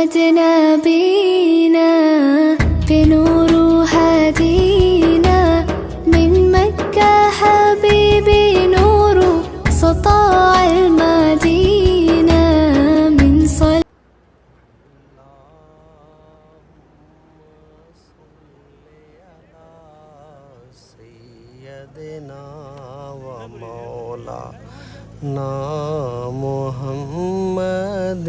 محمد نبينا بنور هدينا من مكة حبيبي نور سطاع المدينة من صلاة سيدنا ومولانا محمد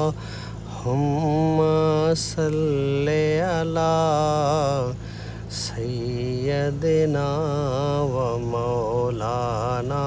اللهم صل على سيدنا ومولانا